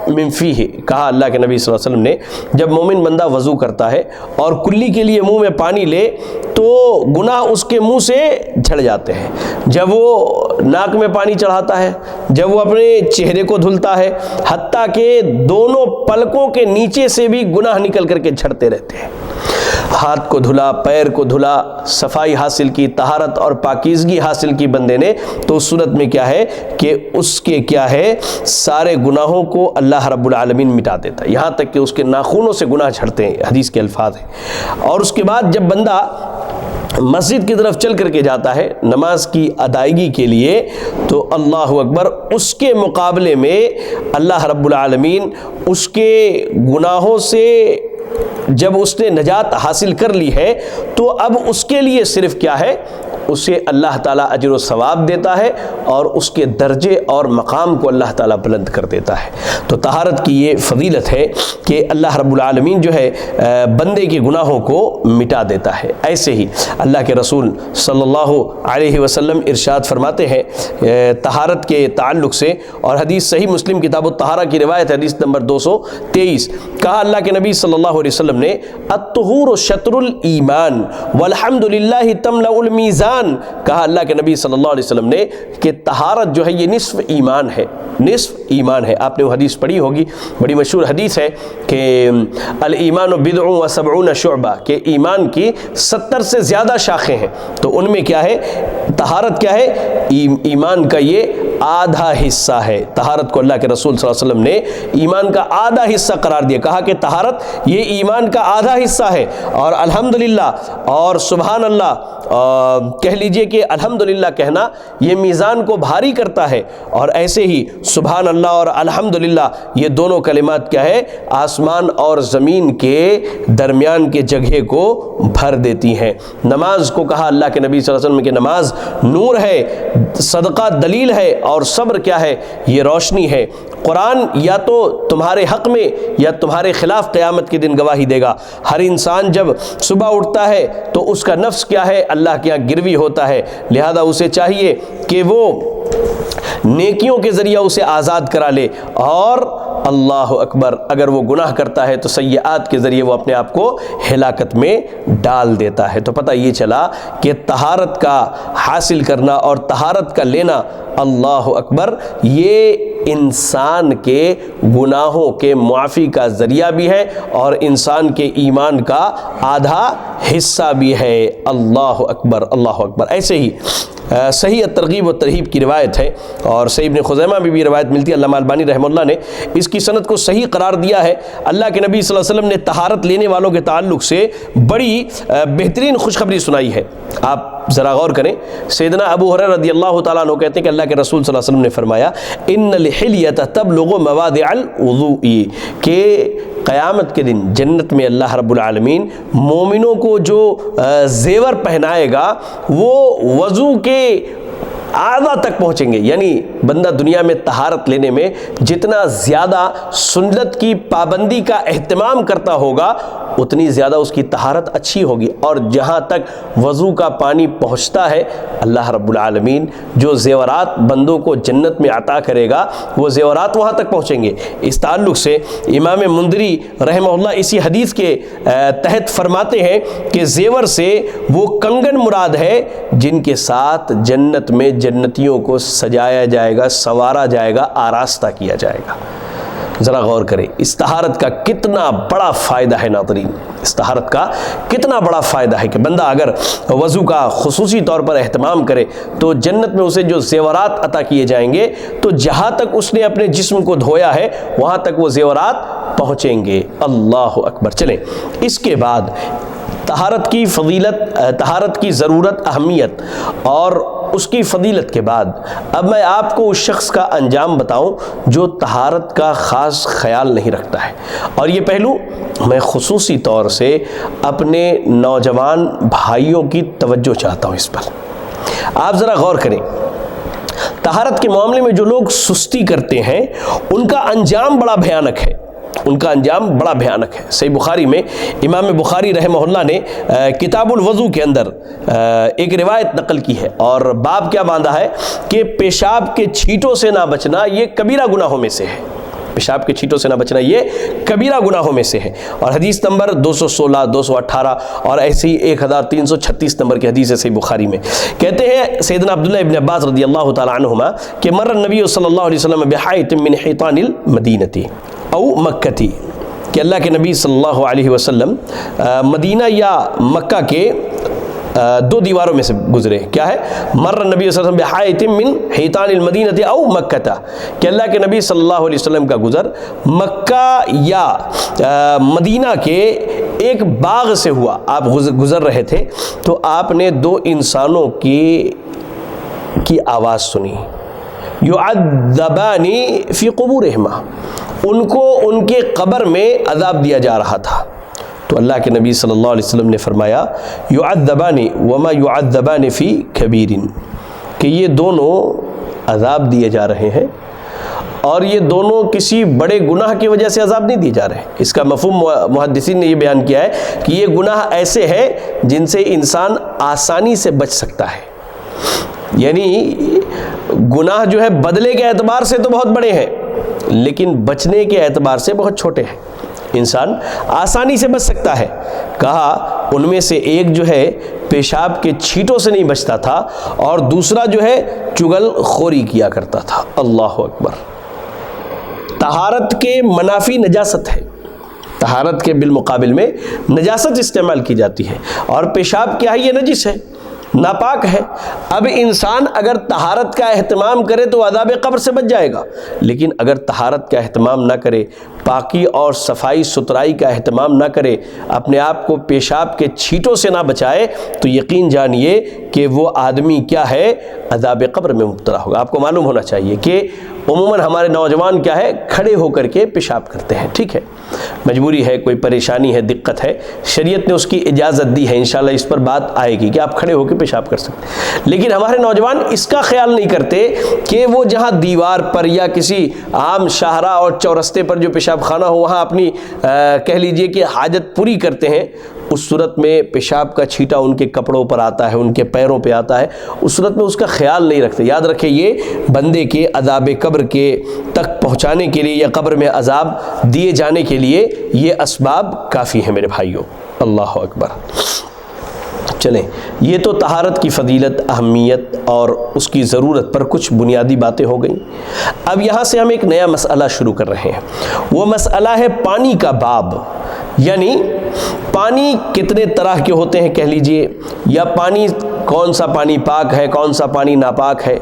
من فیہ. کہا اللہ کے نبی صلی اللہ علیہ وسلم نے جب مومن بندہ وضو کرتا ہے اور کلی کے لیے منہ میں پانی لے تو گناہ اس کے منہ سے جھڑ جاتے ہیں. جب وہ ناک میں پانی چڑھاتا ہے، جب وہ اپنے چہرے کو دھلتا ہے، حتیٰ کہ دونوں پلکوں کے نیچے سے بھی گناہ نکل کر کے جھڑتے رہتے ہیں. ہاتھ کو دھلا، پیر کو دھلا، صفائی حاصل کی، طہارت اور پاکیزگی حاصل کی بندے نے، تو اس صورت میں کیا ہے کہ اس کے کیا ہے سارے گناہوں کو اللہ رب العالمین مٹا دیتا ہے، یہاں تک کہ اس کے ناخنوں سے گناہ جھڑتے ہیں، حدیث کے الفاظ ہیں. اور اس کے بعد جب بندہ مسجد کی طرف چل کر کے جاتا ہے نماز کی ادائیگی کے لیے تو اللہ اکبر، اس کے مقابلے میں اللہ رب العالمین اس کے گناہوں سے جب اس نے نجات حاصل کر لی ہے تو اب اس کے لیے صرف کیا ہے، اسے اللہ تعالیٰ اجر و ثواب دیتا ہے اور اس کے درجے اور مقام کو اللہ تعالیٰ بلند کر دیتا ہے. تو طہارت کی یہ فضیلت ہے کہ اللہ رب العالمین جو ہے بندے کے گناہوں کو مٹا دیتا ہے. ایسے ہی اللہ کے رسول صلی اللہ علیہ وسلم ارشاد فرماتے ہیں طہارت کے تعلق سے، اور حدیث صحیح مسلم کتاب الطہارہ کی روایت حدیث نمبر 223، کہا اللہ کے نبی صلی اللہ علیہ وسلم نے الطہور شطر الایمان والحمد للہ تملأ المیزان. کہا اللہ کے نبی صلی اللہ علیہ وسلم نے کہ طہارت جو ہے یہ نصف ایمان ہے، نصف ایمان ہے. آپ نے وہ حدیث پڑھی ہوگی، بڑی مشہور حدیث ہے کہ الایمان بضع و سبعون شعبہ، کہ ایمان کی 70 سے زیادہ شاخیں ہیں. تو ان میں کیا ہے، طہارت کیا ہے، ایمان کا یہ آدھا حصہ ہے. طہارت کو اللہ کے رسول صلی اللہ علیہ وسلم نے ایمان کا آدھا حصہ قرار دیا، کہا کہ طہارت یہ ایمان کا آدھا حصہ ہے. اور الحمدللہ اور سبحان اللہ کہہ لیجئے کہ الحمدللہ کہنا یہ میزان کو بھاری کرتا ہے، اور ایسے ہی سبحان اللہ اور الحمدللہ یہ دونوں کلمات کیا ہے، آسمان اور زمین کے درمیان کے جگہ کو بھر دیتی ہیں. نماز کو کہا اللہ کے نبی صلی اللہ علیہ وسلم کہ نماز نور ہے، صدقہ دلیل ہے، اور صبر کیا ہے، یہ روشنی ہے. قرآن یا تو تمہارے حق میں یا تمہارے خلاف قیامت کے دن گواہی دے گا. ہر انسان جب صبح اٹھتا ہے تو اس کا نفس کیا ہے، اللہ کے یہاں گروی ہوتا ہے، لہذا اسے چاہیے کہ وہ نیکیوں کے ذریعہ اسے آزاد کرا لے، اور اللہ اکبر اگر وہ گناہ کرتا ہے تو سیئات کے ذریعے وہ اپنے آپ کو ہلاکت میں ڈال دیتا ہے. تو پتہ یہ چلا کہ طہارت کا حاصل کرنا اور طہارت کا لینا، اللہ اکبر، یہ انسان کے گناہوں کے معافی کا ذریعہ بھی ہے اور انسان کے ایمان کا آدھا حصہ بھی ہے. اللہ اکبر، اللہ اکبر. ایسے ہی صحیح الترغیب و ترہیب کی روایت ہے، اور صحیح ابن خزیمہ میں بھی روایت ملتی ہے. علامہ البانی رحمہ اللہ نے اس کی سند کو صحیح قرار دیا ہے. اللہ کے نبی صلی اللہ علیہ وسلم نے طہارت لینے والوں کے تعلق سے بڑی بہترین خوشخبری سنائی ہے. آپ ذرا غور کریں. سیدنا ابو ہریرہ رضی اللہ تعالیٰ عنہ کہتے ہیں کہ اللہ کے رسول صلی اللہ علیہ وسلم نے فرمایا ان الحلیۃ تبلغ مواضع الوضوء، کہ قیامت کے دن جنت میں اللہ رب العالمین مومنوں کو جو زیور پہنائے گا وہ وضو کے اعلیٰ تک پہنچیں گے. یعنی بندہ دنیا میں طہارت لینے میں جتنا زیادہ سنت کی پابندی کا اہتمام کرتا ہوگا اتنی زیادہ اس کی طہارت اچھی ہوگی. اور جہاں تک وضو کا پانی پہنچتا ہے اللہ رب العالمین جو زیورات بندوں کو جنت میں عطا کرے گا وہ زیورات وہاں تک پہنچیں گے. اس تعلق سے امام مندری رحمہ اللہ اسی حدیث کے تحت فرماتے ہیں کہ زیور سے وہ کنگن مراد ہے جن کے ساتھ جنت میں جنتیوں کو سجایا جائے گا، سنوارا جائے گا، آراستہ کیا جائے گا. ذرا غور کریں اس طہارت کا کتنا بڑا فائدہ ہے ناظرین. اس طہارت کا کتنا بڑا فائدہ ہے کہ بندہ اگر وضو کا خصوصی طور پر اہتمام کرے تو جنت میں اسے جو زیورات عطا کیے جائیں گے تو جہاں تک اس نے اپنے جسم کو دھویا ہے وہاں تک وہ زیورات پہنچیں گے. اللہ اکبر. چلیں اس کے بعد طہارت کی فضیلت، طہارت کی ضرورت، اہمیت اور اس کی فضیلت کے بعد اب میں آپ کو اس شخص کا انجام بتاؤں جو طہارت کا خاص خیال نہیں رکھتا ہے. اور یہ پہلو میں خصوصی طور سے اپنے نوجوان بھائیوں کی توجہ چاہتا ہوں اس پر. آپ ذرا غور کریں طہارت کے معاملے میں جو لوگ سستی کرتے ہیں ان کا انجام بڑا بھیانک ہے. ان کا انجام بڑا بھیانک ہے. صحیح بخاری میں امام بخاری رحمہ اللہ نے کتاب الوضو کے اندر ایک روایت نقل کی ہے اور باب کیا باندھا ہے کہ پیشاب کے چھینٹوں سے نہ بچنا یہ کبیرہ گناہوں میں سے ہے. پیشاب کے چھینٹوں سے نہ بچنا یہ کبیرہ گناہوں میں سے ہے. اور حدیث نمبر 216، 218 اور ایسی 1336 نمبر کی حدیث ہے صحیح بخاری میں. کہتے ہیں سیدنا عبداللہ ابن عباس رضی اللہ تعالی عنہما کہ مر النبی صلی اللہ علیہ وسلم بحائط من حیطان المدینہ او مکہ، کہ اللہ کے نبی صلی اللہ علیہ وسلم مدینہ یا مکہ کے دو دیواروں میں سے گزرے. کیا ہے؟ مر النبی صلی اللہ علیہ وسلم بحائط من حیطان المدینہ او مکہ، کہ اللہ کے نبی صلی اللہ علیہ وسلم کا گزر مکہ یا مدینہ کے ایک باغ سے ہوا. آپ گزر رہے تھے تو آپ نے دو انسانوں کی آواز سنی. یعذبان فی قبورہما، ان کو ان کے قبر میں عذاب دیا جا رہا تھا. تو اللہ کے نبی صلی اللہ علیہ وسلم نے فرمایا یعذبان وما یعذبان فی کبیر، کہ یہ دونوں عذاب دیے جا رہے ہیں اور یہ دونوں کسی بڑے گناہ کی وجہ سے عذاب نہیں دیے جا رہے. اس کا مفہوم محدثین نے یہ بیان کیا ہے کہ یہ گناہ ایسے ہیں جن سے انسان آسانی سے بچ سکتا ہے. یعنی گناہ جو ہے بدلے کے اعتبار سے تو بہت بڑے ہیں لیکن بچنے کے اعتبار سے بہت چھوٹے ہیں. انسان آسانی سے بچ سکتا ہے. کہا ان میں سے ایک جو ہے پیشاب کے چھینٹوں سے نہیں بچتا تھا اور دوسرا جو ہے چغل خوری کیا کرتا تھا. اللہ اکبر. طہارت کے منافی نجاست ہے. طہارت کے بالمقابل میں نجاست استعمال کی جاتی ہے اور پیشاب کیا ہے؟ یہ نجس ہے، ناپاک ہے. اب انسان اگر طہارت کا اہتمام کرے تو عذاب قبر سے بچ جائے گا، لیکن اگر طہارت کا اہتمام نہ کرے، پاکی اور صفائی ستھرائی کا اہتمام نہ کرے، اپنے آپ کو پیشاب کے چھینٹوں سے نہ بچائے تو یقین جانیے کہ وہ آدمی کیا ہے؟ عذاب قبر میں مبتلا ہوگا. آپ کو معلوم ہونا چاہیے کہ عموماً ہمارے نوجوان کیا ہے؟ کھڑے ہو کر کے پیشاب کرتے ہیں. ٹھیک ہے، مجبوری ہے، کوئی پریشانی ہے، دقت ہے، شریعت نے اس کی اجازت دی ہے، انشاءاللہ اس پر بات آئے گی کہ آپ کھڑے ہو کے پیشاب کر سکتے ہیں. لیکن ہمارے نوجوان اس کا خیال نہیں کرتے کہ وہ جہاں دیوار پر یا کسی عام شاہراہ اور چورستے پر جو پیشاب خانہ ہو وہاں اپنی کہہ لیجئے کہ حاجت پوری کرتے ہیں. اس صورت میں پیشاب کا چھینٹا ان کے کپڑوں پر آتا ہے، ان کے پیروں پہ آتا ہے، اس صورت میں اس کا خیال نہیں رکھتے. یاد رکھیں یہ بندے کے عذاب قبر کے تک پہنچانے کے لیے یا قبر میں عذاب دیے جانے کے لیے یہ اسباب کافی ہیں میرے بھائیوں. اللہ اکبر. چلیں یہ تو طہارت کی فضیلت، اہمیت اور اس کی ضرورت پر کچھ بنیادی باتیں ہو گئیں. اب یہاں سے ہم ایک نیا مسئلہ شروع کر رہے ہیں. وہ مسئلہ ہے پانی کا باب، یعنی پانی کتنے طرح کے ہوتے ہیں کہہ لیجئے، یا پانی کون سا پانی پاک ہے، کون سا پانی ناپاک ہے،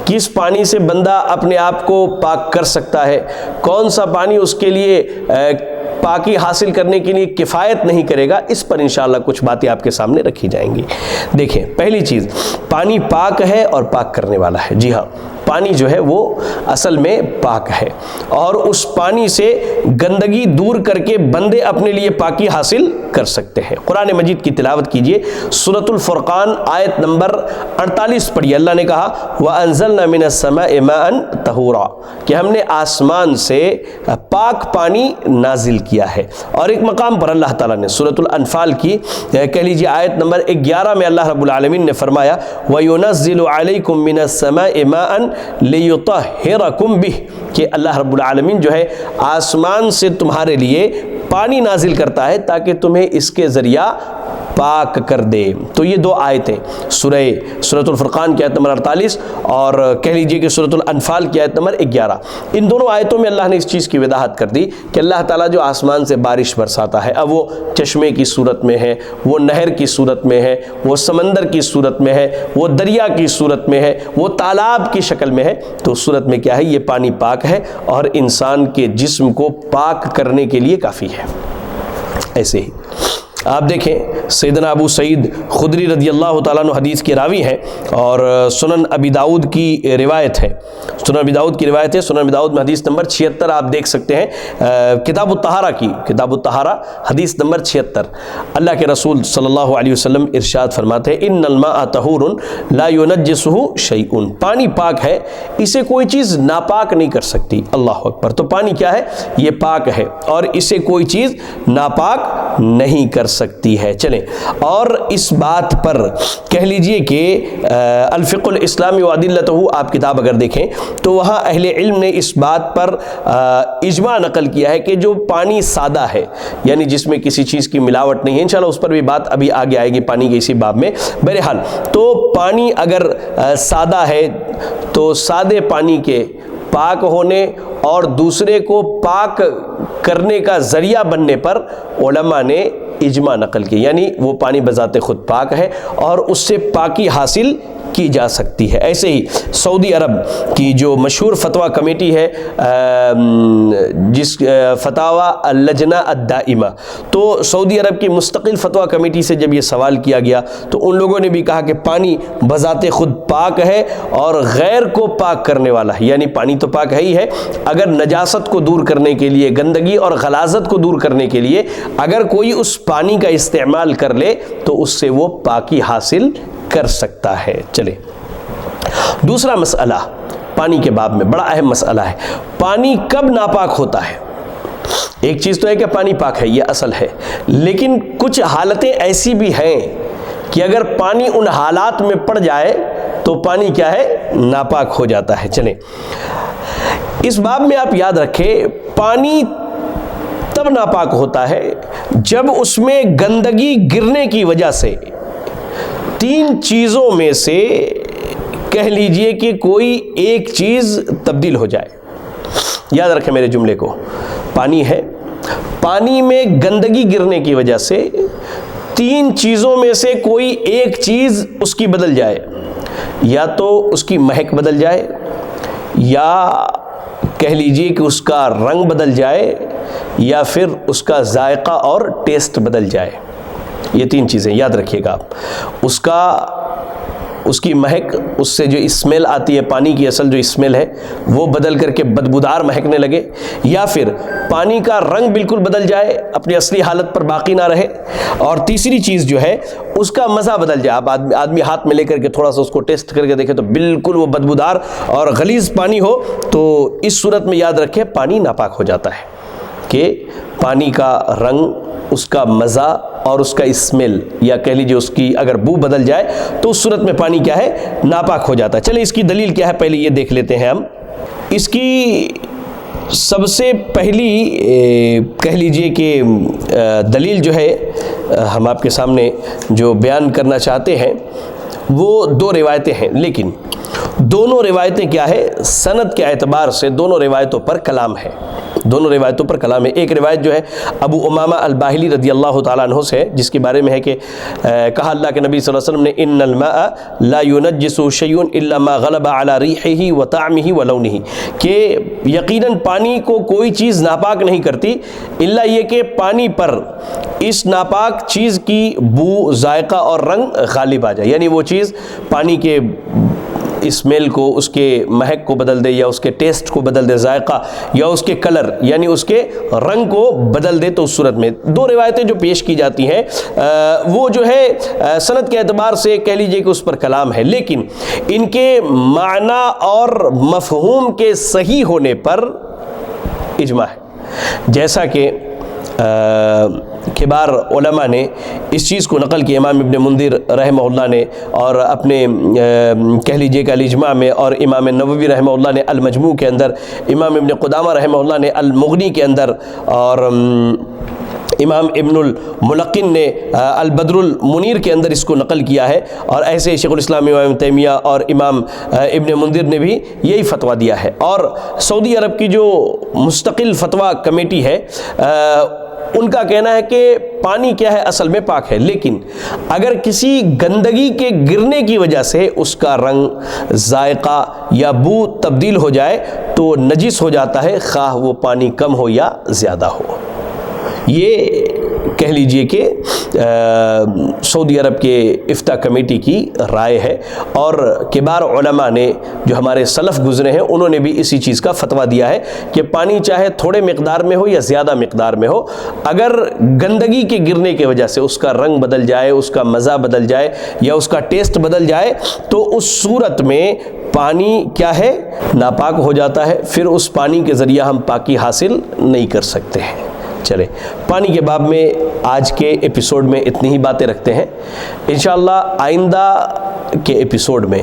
کس پانی سے بندہ اپنے آپ کو پاک کر سکتا ہے، کون سا پانی اس کے لیے پاکی حاصل کرنے کے لیے کفایت نہیں کرے گا. اس پر انشاءاللہ کچھ باتیں آپ کے سامنے رکھی جائیں گی. دیکھیں پہلی چیز، پانی پاک ہے اور پاک کرنے والا ہے. جی ہاں، پانی جو ہے وہ اصل میں پاک ہے، اور اس پانی سے گندگی دور کر کے بندے اپنے لیے پاکی حاصل کر سکتے ہیں۔ قرآن مجید کی تلاوت کیجئے، سورۃ الفرقان آیت نمبر 48 پڑھیے۔ اللہ نے کہا وَأَنزَلْنَا مِنَ السَّمَاءِ مَاءً طَهُورًا، کہ ہم نے آسمان سے پاک پانی نازل کیا ہے۔ اور ایک مقام پر اللہ تعالیٰ نے سورۃ الانفال کی کہہ لیجیے آیت نمبر 11 میں اللہ رب العالمین نے فرمایا وَيُنَزِّلُ عَلَيْكُم مِّنَ السَّمَاءِ مَاءً لِيُطَهِّرَكُم بِهِ، کہ اللہ رب العالمین جو ہے آسمان سے تمہارے لیے پانی نازل کرتا ہے تاکہ تمہیں اس کے ذریعہ پاک کر دے۔ تو یہ دو آیتیں سورۃ الفرقان کی آیت نمبر 48 اور کہہ لیجئے کہ سورۃ الانفال کی آیت نمبر 11، ان دونوں آیتوں میں اللہ نے اس چیز کی وضاحت کر دی کہ اللہ تعالیٰ جو آسمان سے بارش برساتا ہے، اب وہ چشمے کی صورت میں ہے، وہ نہر کی صورت میں ہے، وہ سمندر کی صورت میں ہے، وہ دریا کی صورت میں ہے، وہ تالاب کی شکل میں ہے، تو اس صورت میں کیا ہے، یہ پانی پاک ہے اور انسان کے جسم کو پاک کرنے کے لیے کافی ہے۔ ایسے ہی آپ دیکھیں سیدنا ابو سعید خدری رضی اللہ تعالیٰ عنہ حدیث کے راوی ہیں، اور سنن ابی داؤد کی روایت ہے، سنن ابی داؤد کی روایت ہے، سنن ابی داؤد میں حدیث نمبر 76 آپ دیکھ سکتے ہیں، کتاب الطہارہ کی، کتاب الطہارہ حدیث نمبر 76، اللہ کے رسول صلی اللہ علیہ وسلم ارشاد فرماتے ہیں ان الماء طہور لا ينجسہ شیء، پانی پاک ہے، اسے کوئی چیز ناپاک نہیں کر سکتی۔ اللہ اکبر، تو پانی کیا ہے، یہ پاک ہے اور اسے کوئی چیز ناپاک نہیں کر سکتی ہے۔ چلیں، اور اس بات پر کہہ لیجئے کہ الفقہ الاسلامی و ادلتہ آپ کتاب اگر دیکھیں تو وہاں اہل علم نے اس بات پر اجماع نقل کیا ہے کہ جو پانی سادہ ہے، یعنی جس میں کسی چیز کی ملاوٹ نہیں ہے، انشاءاللہ اس پر بھی بات ابھی آگے آئے گی پانی کے اسی باب میں، بہرحال تو پانی اگر سادہ ہے تو سادے پانی کے پاک ہونے اور دوسرے کو پاک کرنے کا ذریعہ بننے پر علماء نے اجماع نقل کی، یعنی وہ پانی بذات خود پاک ہے اور اس سے پاکی حاصل کی جا سکتی ہے۔ ایسے ہی سعودی عرب کی جو مشہور فتویٰ کمیٹی ہے جس فتاویٰ اللجنہ الدائمہ، تو سعودی عرب کی مستقل فتویٰ کمیٹی سے جب یہ سوال کیا گیا تو ان لوگوں نے بھی کہا کہ پانی بذات خود پاک ہے اور غیر کو پاک کرنے والا ہے، یعنی پانی تو پاک ہے ہی ہے، اگر نجاست کو دور کرنے کے لیے، گندگی اور غلاظت کو دور کرنے کے لیے اگر کوئی اس پانی کا استعمال کر لے تو اس سے وہ پاکی حاصل کر سکتا ہے۔ چلے دوسرا مسئلہ پانی کے باب میں بڑا اہم مسئلہ ہے، پانی کب ناپاک ہوتا ہے؟ ایک چیز تو ہے کہ پانی پاک ہے، یہ اصل ہے، لیکن کچھ حالتیں ایسی بھی ہیں کہ اگر پانی ان حالات میں پڑ جائے تو پانی کیا ہے، ناپاک ہو جاتا ہے۔ چلیں اس باب میں آپ یاد رکھیں، پانی تب ناپاک ہوتا ہے جب اس میں گندگی گرنے کی وجہ سے تین چیزوں میں سے کہہ لیجئے کہ کوئی ایک چیز تبدیل ہو جائے۔ یاد رکھیں میرے جملے کو، پانی ہے، پانی میں گندگی گرنے کی وجہ سے تین چیزوں میں سے کوئی ایک چیز اس کی بدل جائے، یا تو اس کی مہک بدل جائے، یا کہہ لیجئے کہ اس کا رنگ بدل جائے، یا پھر اس کا ذائقہ اور ٹیسٹ بدل جائے۔ یہ تین چیزیں یاد رکھیے گا آپ، اس کی مہک، اس سے جو اسمیل آتی ہے، پانی کی اصل جو اسمیل ہے وہ بدل کر کے بدبودار مہکنے لگے، یا پھر پانی کا رنگ بالکل بدل جائے، اپنی اصلی حالت پر باقی نہ رہے، اور تیسری چیز جو ہے اس کا مزہ بدل جائے۔ آپ آدمی ہاتھ میں لے کر کے تھوڑا سا اس کو ٹیسٹ کر کے دیکھے تو بالکل وہ بدبودار اور غلیظ پانی ہو، تو اس صورت میں یاد رکھیں پانی ناپاک ہو جاتا ہے، کہ پانی کا رنگ، اس کا مزہ اور اس کا اسمیل، یا کہہ لیجیے اس کی اگر بو بدل جائے تو اس صورت میں پانی کیا ہے، ناپاک ہو جاتا ہے۔ چلیں اس کی دلیل کیا ہے پہلے یہ دیکھ لیتے ہیں ہم۔ اس کی سب سے پہلی کہہ لیجیے کہ دلیل جو ہے ہم آپ کے سامنے جو بیان کرنا چاہتے ہیں وہ دو روایتیں ہیں، لیکن دونوں روایتیں کیا ہے، سند کے اعتبار سے دونوں روایتوں پر کلام ہے، دونوں روایتوں پر کلام ہے۔ ایک روایت جو ہے ابو امامہ الباہلی رضی اللہ تعالیٰ عنہ سے، جس کے بارے میں ہے کہ کہا اللہ کے نبی صلی اللہ علیہ وسلم نے ان الماء لا ينجس شيء الا ما غلب على ريحه وطعمه ولونه، کہ یقیناً پانی کو کوئی چیز ناپاک نہیں کرتی الا یہ کہ پانی پر اس ناپاک چیز کی بو، ذائقہ اور رنگ غالب آ جائے، یعنی وہ چیز پانی کے اسمیل کو، اس کے مہک کو بدل دے، یا اس کے ٹیسٹ کو بدل دے، ذائقہ، یا اس کے کلر یعنی اس کے رنگ کو بدل دے، تو اس صورت میں دو روایتیں جو پیش کی جاتی ہیں وہ جو ہے سند کے اعتبار سے کہہ لیجئے کہ اس پر کلام ہے، لیکن ان کے معنی اور مفہوم کے صحیح ہونے پر اجماع ہے۔ جیسا کہ کبار علماء نے اس چیز کو نقل کیا، امام ابن منذر رحمہ اللہ نے، اور اپنے کہہ لیجئے کہ الاجماع میں، اور امام نووی رحمہ اللہ نے المجموع کے اندر، امام ابن قدامہ رحمہ اللہ نے المغنی کے اندر، اور امام ابن الملقن نے البدر المنیر کے اندر اس کو نقل کیا ہے، اور ایسے شیخ الاسلام ابن تیمیہ اور امام ابن منذر نے بھی یہی فتویٰ دیا ہے۔ اور سعودی عرب کی جو مستقل فتویٰ کمیٹی ہے ان کا کہنا ہے کہ پانی کیا ہے، اصل میں پاک ہے، لیکن اگر کسی گندگی کے گرنے کی وجہ سے اس کا رنگ، ذائقہ یا بو تبدیل ہو جائے تو نجس ہو جاتا ہے، خواہ وہ پانی کم ہو یا زیادہ ہو۔ یہ کہہ لیجئے کہ سعودی عرب کے افتاء کمیٹی کی رائے ہے، اور کبار علماء نے جو ہمارے سلف گزرے ہیں انہوں نے بھی اسی چیز کا فتویٰ دیا ہے کہ پانی چاہے تھوڑے مقدار میں ہو یا زیادہ مقدار میں ہو، اگر گندگی کے گرنے کی وجہ سے اس کا رنگ بدل جائے، اس کا مزہ بدل جائے، یا اس کا ٹیسٹ بدل جائے، تو اس صورت میں پانی کیا ہے، ناپاک ہو جاتا ہے، پھر اس پانی کے ذریعہ ہم پاکی حاصل نہیں کر سکتے ہیں۔ چلے پانی کے باب میں آج کے ایپیسوڈ میں اتنی ہی باتیں رکھتے ہیں، انشاءاللہ آئندہ کے ایپیسوڈ میں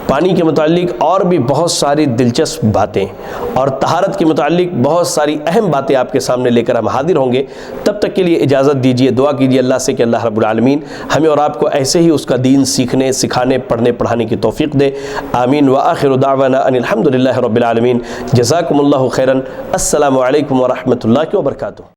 پانی کے متعلق اور بھی بہت ساری دلچسپ باتیں اور طہارت کے متعلق بہت ساری اہم باتیں آپ کے سامنے لے کر ہم حاضر ہوں گے۔ تب تک کے لیے اجازت دیجیے، دعا کیجیے اللہ سے کہ اللہ رب العالمین ہمیں اور آپ کو ایسے ہی اس کا دین سیکھنے، سکھانے، پڑھنے، پڑھانے کی توفیق دے، آمین۔ وآخر دعوانا ان الحمدللہ رب العالمین۔ جزاکم اللہ خیرا۔ السلام علیکم ورحمۃ اللہ وبرکاتہ۔